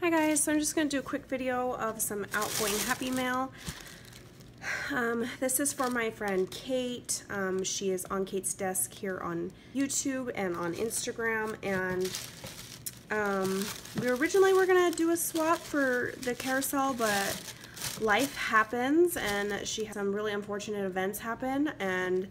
Hi guys, so I'm just going to do a quick video of some outgoing Happy Mail. This is for my friend Kate. She is on Kate's desk here on YouTube and on Instagram, and we originally were going to do a swap for the carousel, but life happens and she had some really unfortunate events happen, and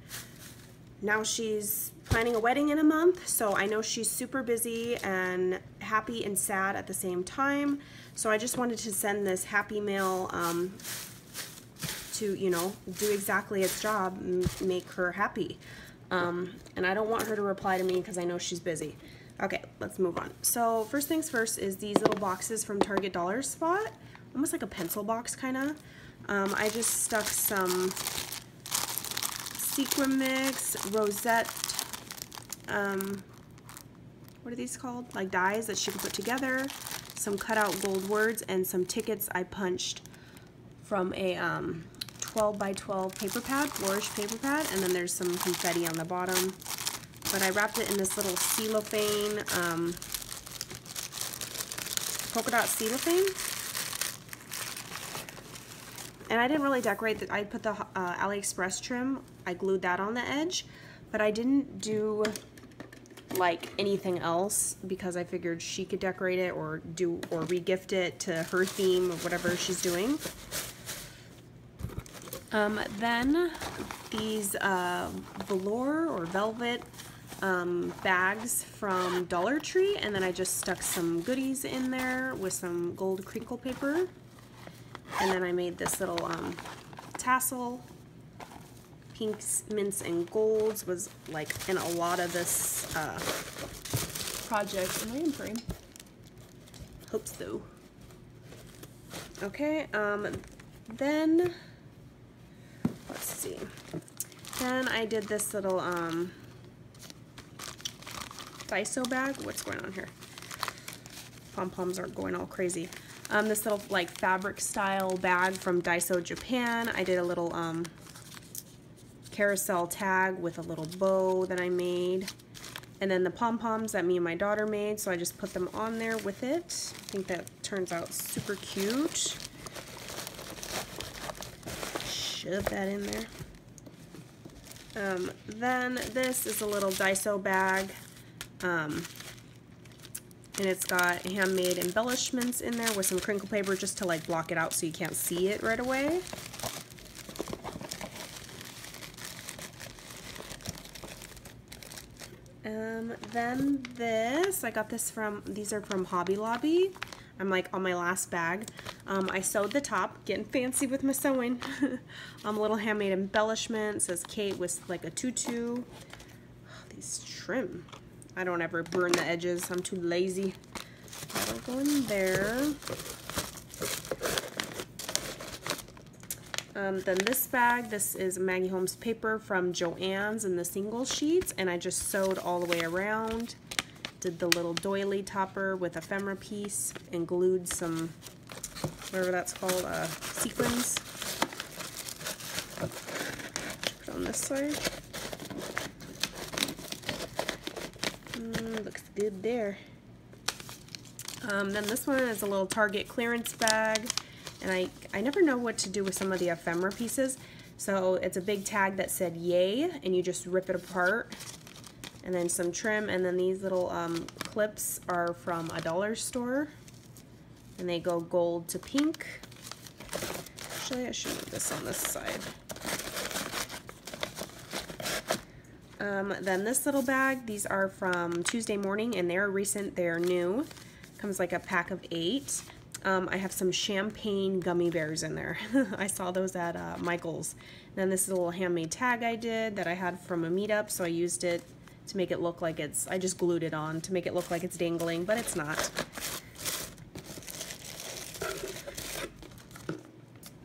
now she's planning a wedding in a month, so I know she's super busy and happy and sad at the same time. So I just wanted to send this Happy Mail to, you know, do exactly its job, make her happy. And I don't want her to reply to me because I know she's busy. Okay, let's move on. So first things first is these little boxes from Target Dollar Spot, almost like a pencil box kind of. I just stuck some sequin mix, rosette, what are these called? Like dies that she could put together, some cutout gold words, and some tickets I punched from a 12 by 12 paper pad, flourish paper pad, and then there's some confetti on the bottom. But I wrapped it in this little cellophane, polka dot cellophane. And I didn't really decorate it. I put the AliExpress trim, I glued that on the edge, but I didn't do like anything else because I figured she could decorate it or re-gift it to her theme or whatever she's doing. Then these velour or velvet bags from Dollar Tree, and then I just stuck some goodies in there with some gold crinkle paper, and then I made this little tassel. Pinks, mints, and golds was like in a lot of this project. Am I in frame? Hope so. Okay, then let's see. Then I did this little Daiso bag. What's going on here? Pom-poms are going all crazy. This little like fabric style bag from Daiso Japan. I did a little carousel tag with a little bow that I made, and then the pom-poms that me and my daughter made, so I just put them on there with it. I think that turns out super cute. Shove that in there. Then this is a little Daiso bag, and it's got handmade embellishments in there with some crinkle paper just to like block it out so you can't see it right away. Then this, I got this from, these are from Hobby Lobby. I'm like on my last bag. I sewed the top, getting fancy with my sewing. A little handmade embellishment, says Kate with like a tutu. Oh, these trim. I don't ever burn the edges, I'm too lazy. That'll go in there. Then this bag, this is Maggie Holmes paper from Joann's in the single sheets, and I just sewed all the way around. Did the little doily topper with ephemera piece and glued some, whatever that's called, sequins. Put on this side. Looks good there. Then this one is a little Target clearance bag. And I never know what to do with some of the ephemera pieces. So it's a big tag that said yay, and you just rip it apart. And then some trim, and then these little clips are from a dollar store. And they go gold to pink. Actually, I should move this on this side. Then this little bag, these are from Tuesday Morning, and they're recent, they're new. Comes like a pack of 8. I have some champagne gummy bears in there. I saw those at Michael's. And then this is a little handmade tag I did that I had from a meetup, so I used it to make it look like it's, I just glued it on to make it look like it's dangling, but it's not.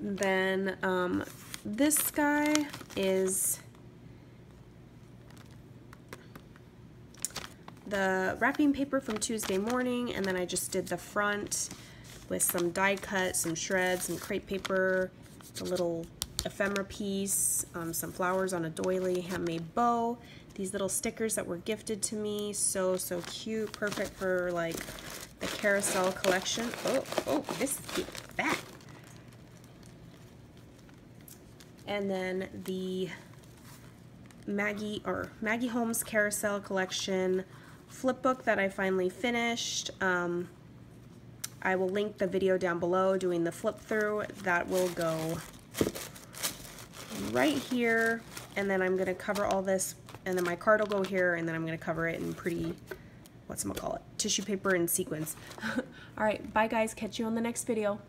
Then this guy is the wrapping paper from Tuesday Morning, and then I just did the front with some die cut, some shreds, some crepe paper, a little ephemera piece, some flowers on a doily, handmade bow, these little stickers that were gifted to me. So cute. Perfect for like the Carousel collection. Oh, this is getting fat. And then the Maggie Holmes Carousel collection flip book that I finally finished. I will link the video down below doing the flip through. That will go right here, and then I'm going to cover all this, and then my card will go here, and then I'm going to cover it in pretty, whatchamacallit, tissue paper and sequins. Alright, bye guys, catch you on the next video.